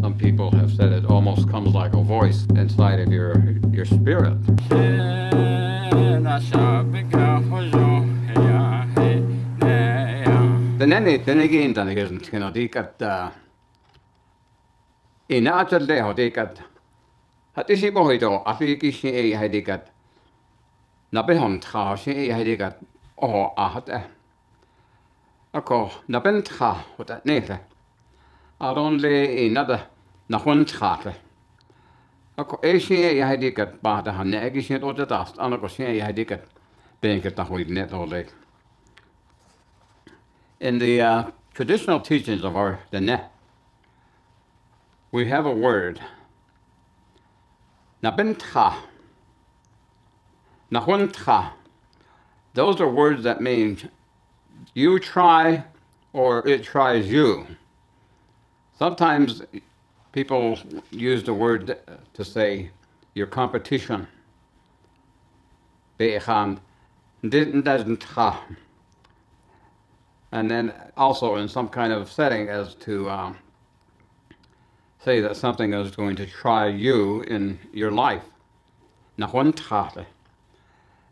Some people have said it almost comes like a voice inside of your spirit. Tänäkin tänne kena tiikat inaatselle tiikat hatisi pohito afikisi ei hädikat napehon traasi ei hädikat oho ahte ako napen tra hota nehle aron le inada nahon traate ako ei ei hädikat pahtahan ne ekisin otetaan anako se ei hädikat penket tahuit net ole. In the traditional teachings of the Net, we have a word, Nabintra, Nahuntra. Those are words that mean you try or it tries you. Sometimes people use the word to say your competition. And then also in some kind of setting as to say that something is going to try you in your life.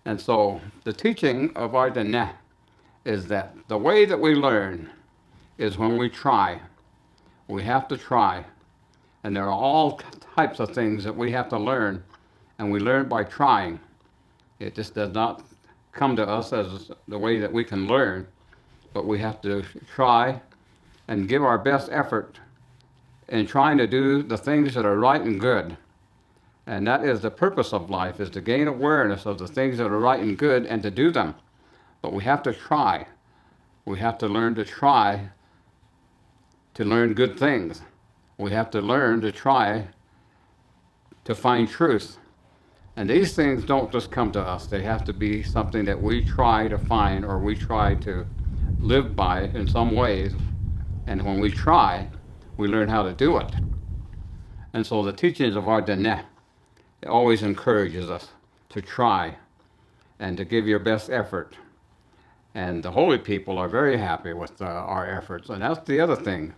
And so the teaching of our Dene is that the way that we learn is when we try. We have to try. And there are all types of things that we have to learn, and we learn by trying. It just does not come to us as the way that we can learn, but we have to try and give our best effort in trying to do the things that are right and good. And that is the purpose of life, is to gain awareness of the things that are right and good and to do them. But we have to try. We have to learn to try to learn good things. We have to learn to try to find truth. And these things don't just come to us. They have to be something that we try to find or we try to live by in some ways. And when we try, we learn how to do it. And so the teachings of our Dene always encourages us to try and to give your best effort. And the holy people are very happy with our efforts. And that's the other thing,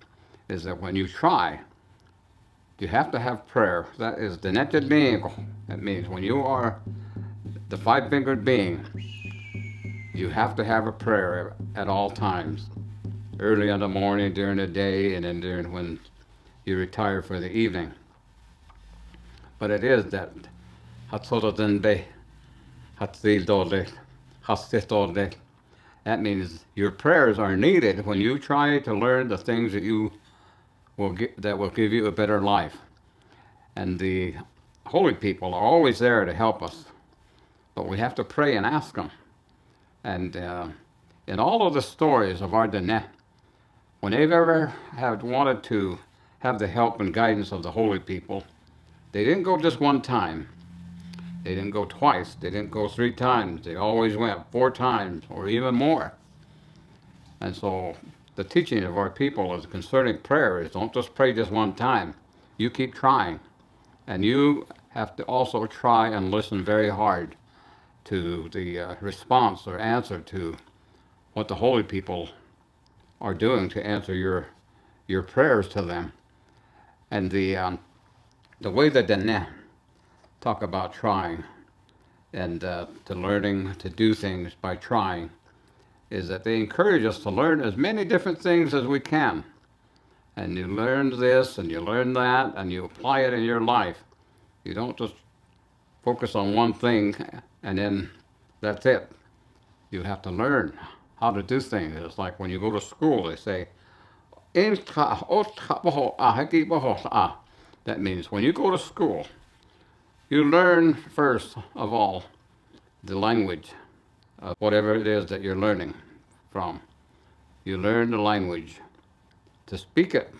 is that when you try, you have to have prayer. That is Denete Bingo. That means when you are the five-fingered being, you have to have a prayer at all times. Early in the morning, during the day, and then during when you retire for the evening. But it is that Hatsododenbe, Hatzildole, Hastitole. That means your prayers are needed when you try to learn the things that will give you a better life. And the holy people are always there to help us, but we have to pray and ask them. And in all of the stories of our Dene, when they've ever have wanted to have the help and guidance of the holy people, they didn't go just one time. They didn't go twice. They didn't go 3 times. They always went 4 times or even more. And so the teaching of our people is concerning prayer is don't just pray just one time. You keep trying. And you have to also try and listen very hard to the response or answer to what the holy people are doing to answer your prayers to them. And the way that Dene talk about trying and to learning to do things by trying is that they encourage us to learn as many different things as we can. And you learn this and you learn that and you apply it in your life. You don't just focus on one thing and then that's it. You have to learn how to do things. It's like when you go to school, they say, that means when you go to school, you learn first of all the language of whatever it is that you're learning from. You learn the language to speak it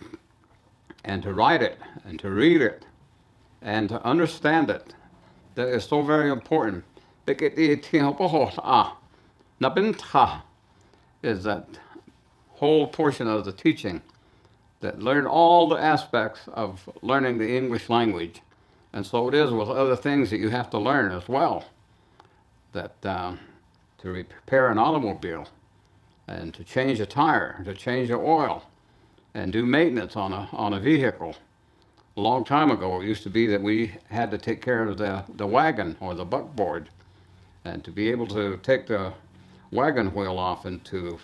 and to write it and to read it and to understand it. That is so very important. Is that whole portion of the teaching that learn all the aspects of learning the English language. And so it is with other things that you have to learn as well. That to repair an automobile and to change a tire, to change the oil, and do maintenance on a vehicle. a long time ago, it used to be that we had to take care of the wagon or the buckboard. And to be able to take the wagon wheel off and to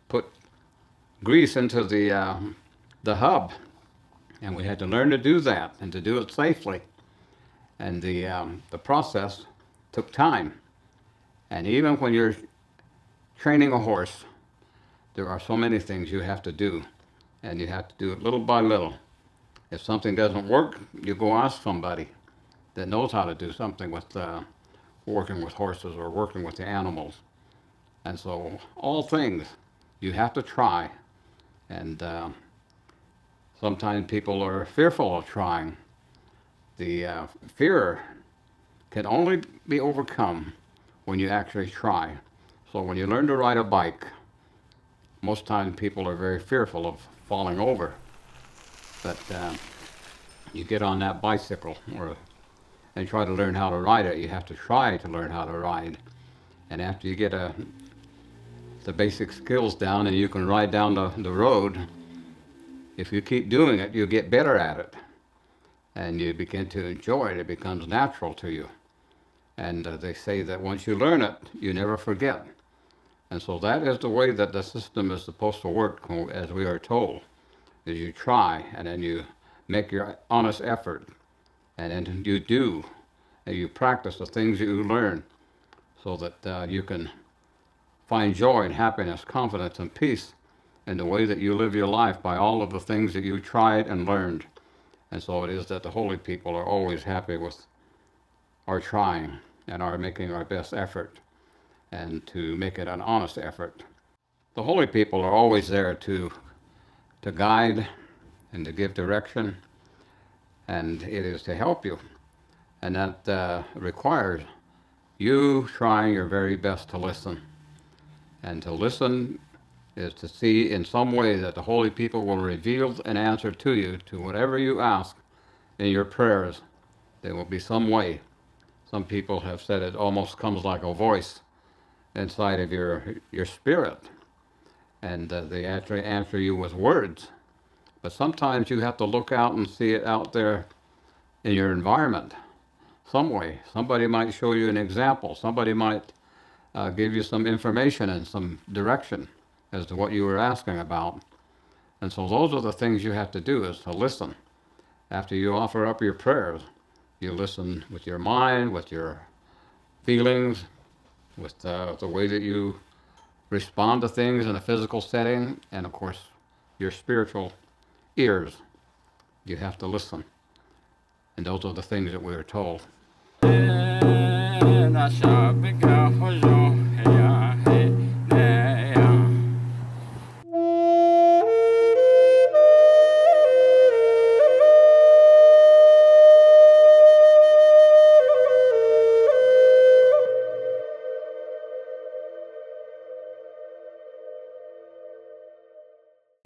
put grease into the hub, and we had to learn to do that and to do it safely. And the process took time. And even when you're training a horse, there are so many things you have to do, and you have to do it little by little. If something doesn't work, you go ask somebody that knows how to do something with working with horses or working with the animals. And so all things you have to try, and sometimes people are fearful of trying. The fear can only be overcome when you actually try. So when you learn to ride a bike, most times people are very fearful of falling over. But you get on that bicycle and try to learn how to ride it. You have to try to learn how to ride. And after you get the basic skills down and you can ride down the road, if you keep doing it, you get better at it. And you begin to enjoy it. It becomes natural to you. And they say that once you learn it, you never forget. And so that is the way that the system is supposed to work, as we are told, is you try, and then you make your honest effort, and then you do, and you practice the things that you learn, so that you can find joy and happiness, confidence and peace in the way that you live your life by all of the things that you tried and learned. And so it is that the holy people are always happy with our trying and our making our best effort, and to make it an honest effort. The holy people are always there to guide and to give direction, and it is to help you. And that requires you trying your very best to listen. And to listen is to see in some way that the holy people will reveal an answer to you, to whatever you ask in your prayers. There will be some way. Some people have said it almost comes like a voice inside of your spirit, and they actually answer you with words. But sometimes you have to look out and see it out there in your environment some way. Somebody might show you an example. Somebody might give you some information and some direction as to what you were asking about. And so those are the things you have to do, is to listen. After you offer up your prayers, you listen with your mind, with your feelings, with the way that you respond to things in a physical setting, and of course your spiritual ears. You have to listen. And those are the things that we are told.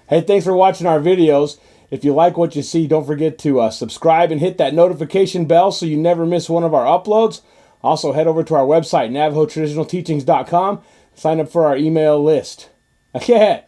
Hey, thanks for watching our videos. If you like what you see, don't forget to subscribe and hit that notification bell so you never miss one of our uploads. Also, head over to our website, NavajoTraditionalTeachings.com. Sign up for our email list. Okay.